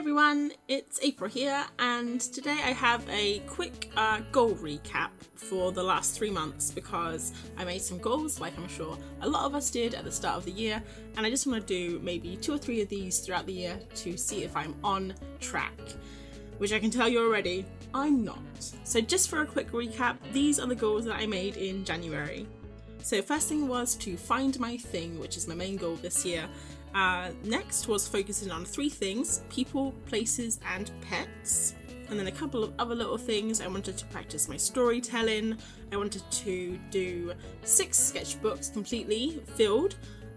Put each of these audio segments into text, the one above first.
everyone, it's April here, and today I have a quick goal recap for the last 3 months because I made some goals, like I'm sure a lot of us did at the start of the year, and I just want to do maybe 2 or 3 of these throughout the year to see if I'm on track, which I can tell you already, I'm not. So just for a quick recap, these are the goals that I made in January. So first thing was to find my thing, which is my main goal this year. Next was focusing on 3 things: people, places and pets. And then a couple of other little things. I wanted to practice my storytelling. I wanted to do 6 sketchbooks completely filled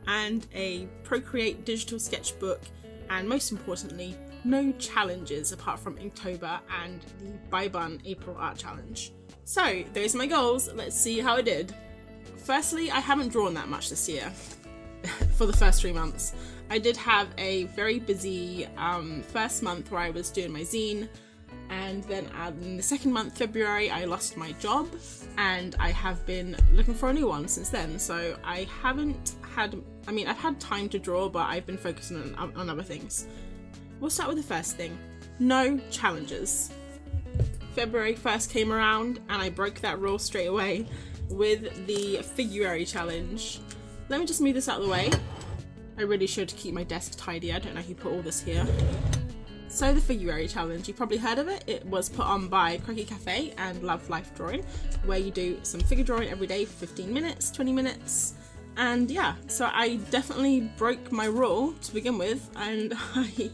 and a Procreate digital sketchbook, and most importantly, no challenges apart from Inktober and the Buy Bun April Art Challenge. So those are my goals. Let's see how I did. Firstly, I haven't drawn that much this year. For the first 3 months. I did have a very busy first month where I was doing my zine, and then in the second month, February, I lost my job and I have been looking for a new one since then. So I haven't had, I've had time to draw, but I've been focusing on other things. We'll start with the first thing. No challenges. February 1st came around and I broke that rule straight away with the February challenge. Let me just move this out of the way. I really should keep my desk tidy. I don't know who put all this here. So the February challenge, you probably heard of it. It was put on by Procreate Cafe and Love Life Drawing, where you do some figure drawing every day for 15 minutes, 20 minutes. And yeah, so I definitely broke my rule to begin with, and I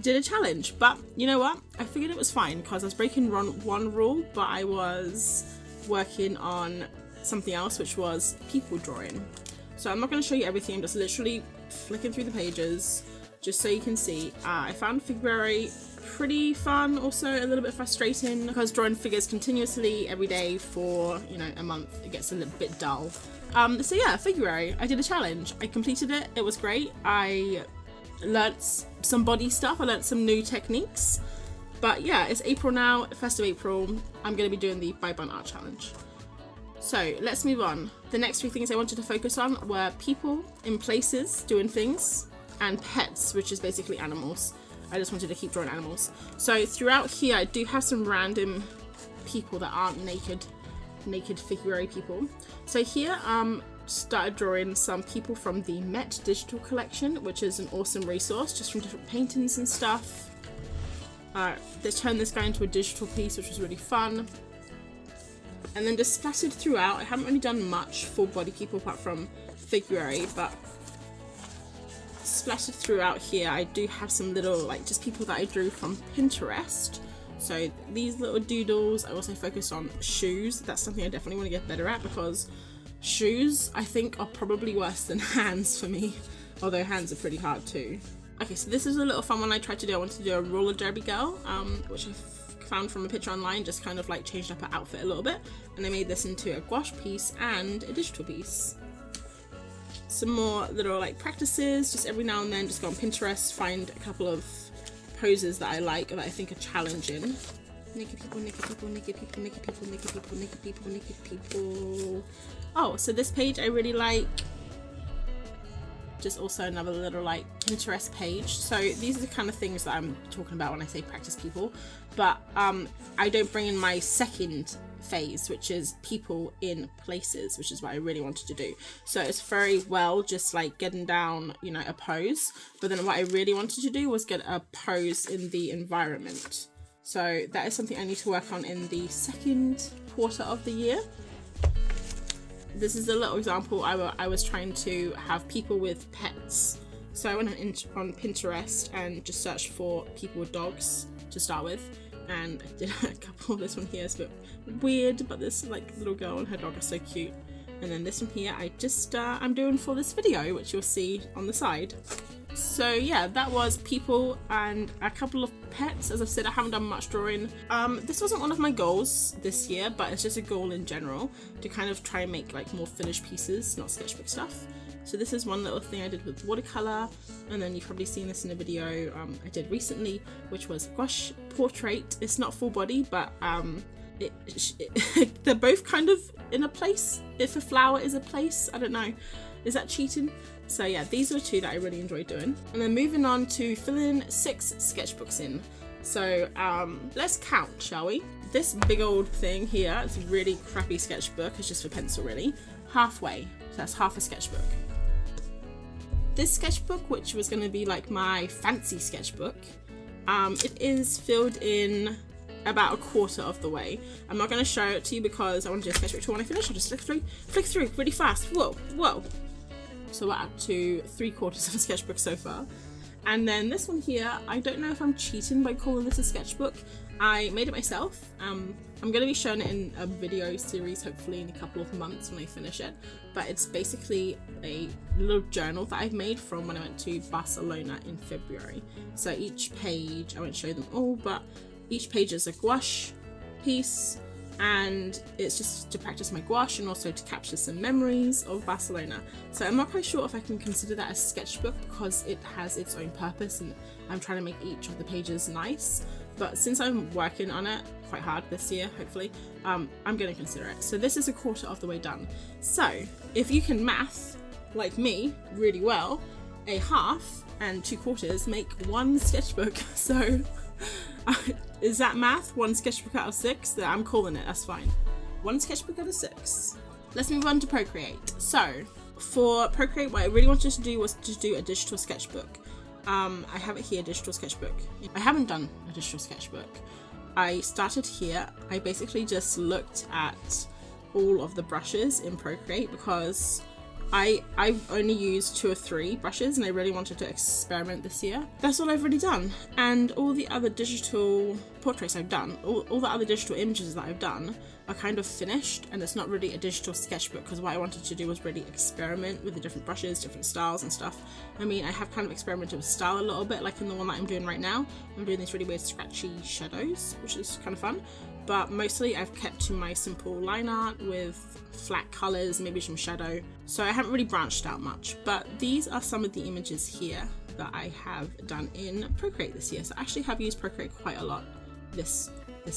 did a challenge. But you know what? I figured it was fine because I was breaking one rule, but I was working on something else, which was people drawing. So I'm not going to show you everything, I'm just literally flicking through the pages just so you can see. I found February pretty fun, also a little bit frustrating because drawing figures continuously every day for, a month, it gets a little bit dull. So yeah, February, I did a challenge. I completed it, it was great. I learnt some body stuff, I learnt some new techniques. But yeah, it's April now, 1st of April, I'm going to be doing the Buy Bun Art Challenge. So let's move on. The next 3 things I wanted to focus on were people in places doing things, and pets, which is basically animals. I just wanted to keep drawing animals. So throughout here I do have some random people that aren't naked February people. So here started drawing some people from the Met digital collection, which is an awesome resource just from different paintings and stuff. They turned this guy into a digital piece, which was really fun. And then just splattered throughout, I haven't really done much full body people apart from February, but splattered throughout here I do have some little, just people that I drew from Pinterest. So these little doodles. I also focused on shoes. That's something I definitely want to get better at because shoes, I think, are probably worse than hands for me, although hands are pretty hard too. Okay, so this is a little fun one I tried to do. I wanted to do a roller derby girl, which I found from a picture online, just kind of changed up her outfit a little bit, and I made this into a gouache piece and a digital piece. Some more little practices, just every now and then just go on Pinterest, find a couple of poses that I like, that I think are challenging. Naked people, naked people, naked people, naked people, naked people, naked people, naked people. Oh, so this page I really like. Just also another little Pinterest page. So these are the kind of things that I'm talking about when I say practice people, but I don't bring in my second phase, which is people in places, which is what I really wanted to do. So it's very well just getting down, a pose, but then what I really wanted to do was get a pose in the environment. So that is something I need to work on in the second quarter of the year. This is a little example. I was trying to have people with pets. So I went on Pinterest and just searched for people with dogs to start with. And I did a couple. This one here is a bit weird, but this little girl and her dog are so cute. And then this one here I just I'm doing for this video, which you'll see on the side. So yeah, that was people and a couple of pets. As I've said, I haven't done much drawing. This wasn't one of my goals this year, but it's just a goal in general to kind of try and make more finished pieces, not sketchbook stuff. So this is one little thing I did with watercolor, and then you've probably seen this in a video I did recently, which was gouache portrait. It's not full body, but they're both kind of in a place. If a flower is a place, I don't know. Is that cheating? So yeah, these were two that I really enjoyed doing. And then moving on to filling 6 sketchbooks in. So let's count, shall we? This big old thing here, it's a really crappy sketchbook, it's just for pencil really. Halfway, so that's half a sketchbook. This sketchbook, which was going to be like my fancy sketchbook, it is filled in about a quarter of the way. I'm not going to show it to you because I want to do a sketchbook tour when I finish. I'll just flick through really fast. Whoa. So we're up to 3/4 of a sketchbook so far. And then this one here, I don't know if I'm cheating by calling this a sketchbook. I made it myself. I'm going to be showing it in a video series hopefully in a couple of months when I finish it. But it's basically a little journal that I've made from when I went to Barcelona in February. So each page, I won't show them all, but each page is a gouache piece, and it's just to practice my gouache and also to capture some memories of Barcelona. So I'm not quite sure if I can consider that a sketchbook because it has its own purpose and I'm trying to make each of the pages nice. But since I'm working on it quite hard this year, hopefully, I'm going to consider it. So this is a quarter of the way done. So if you can math, like me, really well, a half and 2/4 make one sketchbook. So is that math? 1 sketchbook out of 6? I'm calling it, that's fine. 1 sketchbook out of 6. Let's move on to Procreate. So for Procreate, what I really wanted to do was to do a digital sketchbook. I have it here, digital sketchbook. I haven't done a digital sketchbook. I started here. I basically just looked at all of the brushes in Procreate because I've only used 2 or 3 brushes and I really wanted to experiment this year. That's all I've already done. And all the other digital portraits I've done, all the other digital images that I've done are kind of finished, and it's not really a digital sketchbook because what I wanted to do was really experiment with the different brushes, different styles and stuff. I mean, I have kind of experimented with style a little bit, like in the one that I'm doing right now. I'm doing these really weird scratchy shadows, which is kind of fun. But mostly I've kept to my simple line art with flat colours, maybe some shadow. So I haven't really branched out much, but these are some of the images here that I have done in Procreate this year. So I actually have used Procreate quite a lot this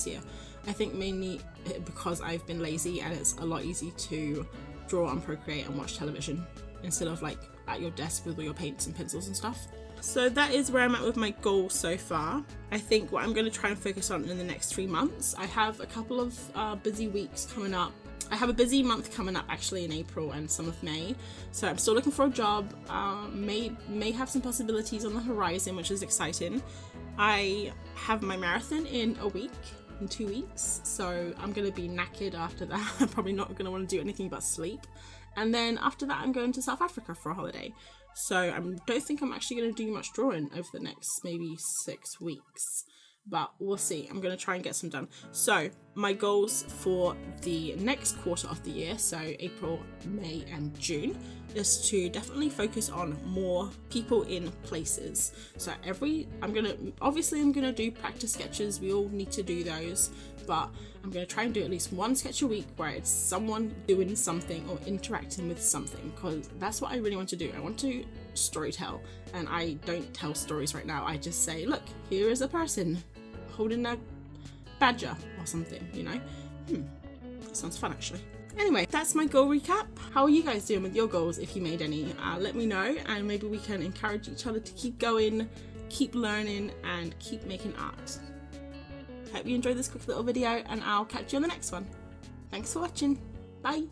year. I think mainly because I've been lazy and it's a lot easier to draw on Procreate and watch television instead of like at your desk with all your paints and pencils and stuff. So that is where I'm at with my goals so far. I think what I'm going to try and focus on in the next 3 months, I have a couple of busy weeks coming up. I have a busy month coming up actually in April and some of May. So I'm still looking for a job, may have some possibilities on the horizon, which is exciting. I have my marathon in a week, in 2 weeks, so I'm going to be knackered after that. I'm probably not going to want to do anything but sleep. And then after that I'm going to South Africa for a holiday. So I don't think I'm actually going to do much drawing over the next maybe 6 weeks. But we'll see. I'm going to try and get some done. So my goals for the next quarter of the year, so April, May and June, is to definitely focus on more people in places. So I'm going to do practice sketches. We all need to do those. But I'm going to try and do at least 1 sketch a week where it's someone doing something or interacting with something, because that's what I really want to do. I want to storytell, and I don't tell stories right now. I just say, look, here is a person holding a badger or something, you know? That sounds fun actually. Anyway, that's my goal recap. How are you guys doing with your goals, if you made any? Let me know, and maybe we can encourage each other to keep going, keep learning, and keep making art. Hope you enjoyed this quick little video, and I'll catch you on the next one. Thanks for watching. Bye.